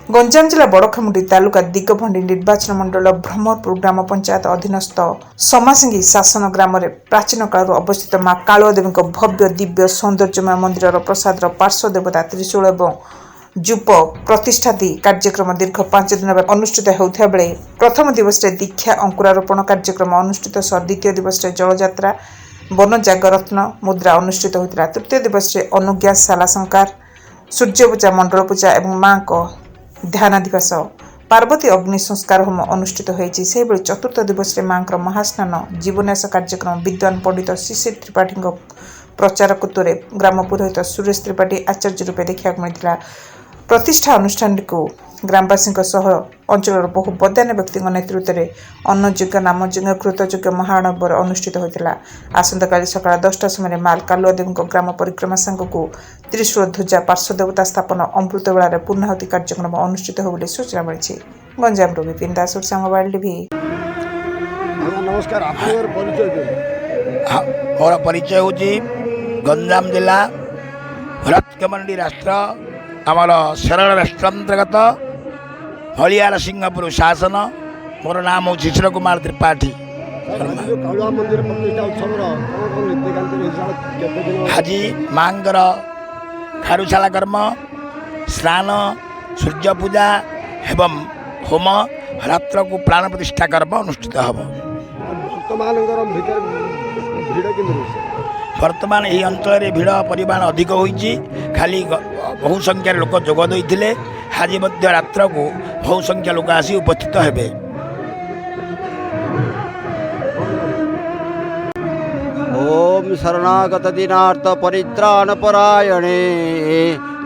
गंजाम जिला बड़खामुंडी तालुका दिगभंडी निर्वाचन मंडल भ्रमरपुर ग्राम पंचायत अधीनस्थ समासिंगी शासन ग्राम प्राचीन काल अवस्थित मां कालुआदेवी भव्य दिव्य सौंदर्यमय मंदिर प्रसाद पार्श्व देवता त्रिशूल एवं जूप प्रतिष्ठादी कार्यक्रम दीर्घ 5 दिन अनुष्ठित होता बेले प्रथम दिवस दीक्षा अंकुरारोपण कार्यक्रम अनुष्ठित सह द्वितीय दिवस जलयात्रा वन जागरत्न मुद्रा अनुष्ठित होता। तृतीय दिवस अनुज्ञा शाला संकार सूर्य पूजा मंडल पूजा और मां को ध्यान दिवस पार्वती अग्नि संस्कार होम अनुष्ठित होती। चतुर्थ दिवस मां महास्नान जीवन्यास कार्यक्रम विद्वान पंडित श्री त्रिपाठी प्रचारकत्व ग्राम पुरोहित सुरेश त्रिपाठी आचार्य रूपे देखा मिलता। प्रतिष्ठा अनुष्ठान को ग्रामवासी अंचल बहु बदान व्यक्ति नेतृत्व में अन्नयज्ञ नामयज्ञ कृतयज्ञ महाआडंबर अनुष्ठित होता। आसंता सका 10टा समय मां कालुआदेवी ग्राम परिक्रमा सांग को त्रिशूल ध्वजा पार्श्व देवता स्थापन अमृत बेला पूर्णाहुति कार्यक्रम अनुष्ठित हो सूचना मिली। गंजाम विपिन दास मोबाइल टीवी। नमस्कार, मोर परिचय हूँ गंजाम जिला भरतकमंडी राष्ट्र आमर शरण राष्ट्र अंतर्गत हलियार सिंहपुर शासन। मोर नाम हूँ शिशिर कुमार त्रिपाठी। आज मांगर खारुशाला कर्म स्नान सूर्य पूजा एवं होम रात्र को प्राण प्रतिष्ठा कर्म अनुष्ठित हम। वर्तमान यही अंचल भिड़ परिमाण अधिक होती खाली बहु संख्यार लोक जोगदे आज रात्र को बहु संख्या लोक आसी उपस्थित हेबे। ओम शरणागत दीनार्थ परित्राण परायणे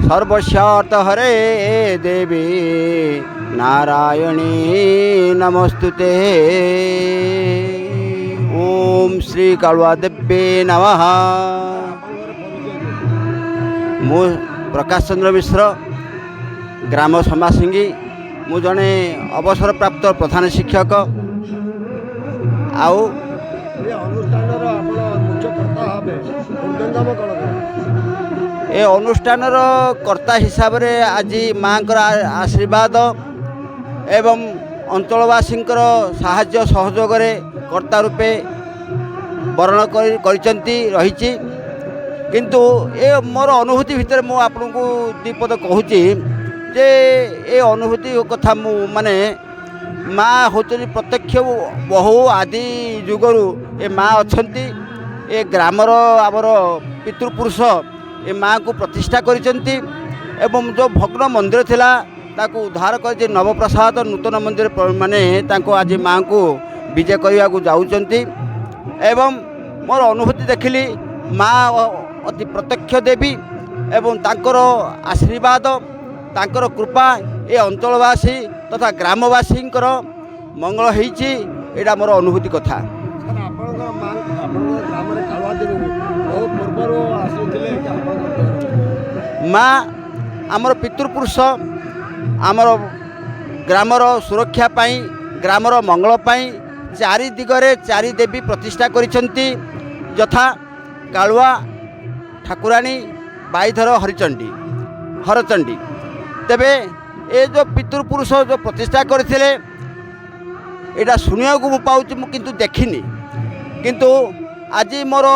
सर्वस्यार्थ हरे देवी नारायणी नमस्तुते। ओम श्री कालुआदेवी नमः। मु प्रकाश चंद्र मिश्र ग्राम समासिंगी मु जड़े अवसर प्राप्त प्रधान शिक्षक आउ ए अनुष्ठान कर्ता हिसाब रे आज माँ आशीर्वाद एवं अंचलवासी साहाय्य सहयोग कर्ता रूपे वर्ण रही। किंतु ए मोर अनुभूति भितर मु आपन को दीपद कहूँ जे ए अनुभूति कथा मु माने माँ होचनी प्रत्यक्ष बहु आदि जुगरु ए माँ अच्छी ए ग्रामर आमर पितृपुरुष ए माँ को प्रतिष्ठा करिसेंती एवं जो भग्न मंदिर थिला ताकू उद्धार कर नवप्रसाद नूतन मंदिर माने तांको आज माँ को विजय करने को जाऊँगी। एवं मोर अनुभूति देखिली माँ अति प्रत्यक्ष देवी एवं तांकर आशीर्वाद तांकर कृपा ए अंचलवासी तथा ग्रामवासी मंगल होईची एटा मोर अनुभूति कथा। माँ आमर पितृपुरुष आमर ग्रामर सुरक्षा पाई ग्रामर मंगल पाई चारि दिगरे चारि देवी प्रतिष्ठा करिसेंती यथा कालुआ ठाकुराणी बाईधर हरचंडी। तेबे ए जो पितृपुरुष जो प्रतिष्ठा करथिले एटा सुनिया को पाऊँ मु किंतु देखिनी। किंतु आज मोर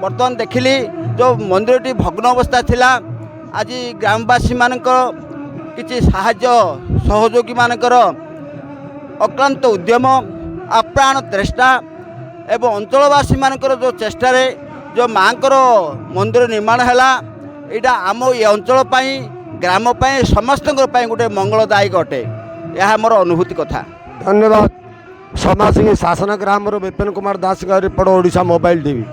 बर्तमान देखिली जो मंदिरटी भग्न अवस्था थिला आज ग्रामवासी मानकर किछि साहाय्य सहयोगी मानकर अक्लांत उद्यम अप्राण चेष्टा एवं अंचलवासी मानकर जो चेष्टा रे जो माँकर मंदिर निर्माण हैला एटा आम ये अंचल पाई ग्राम पाई समस्त गोटे मंगलदायक अटे। यह मोर अनुभूति कथा। धन्यवाद। समासिंगी शासन ग्राम Vipin Kumar Das report Odisha mobile TV.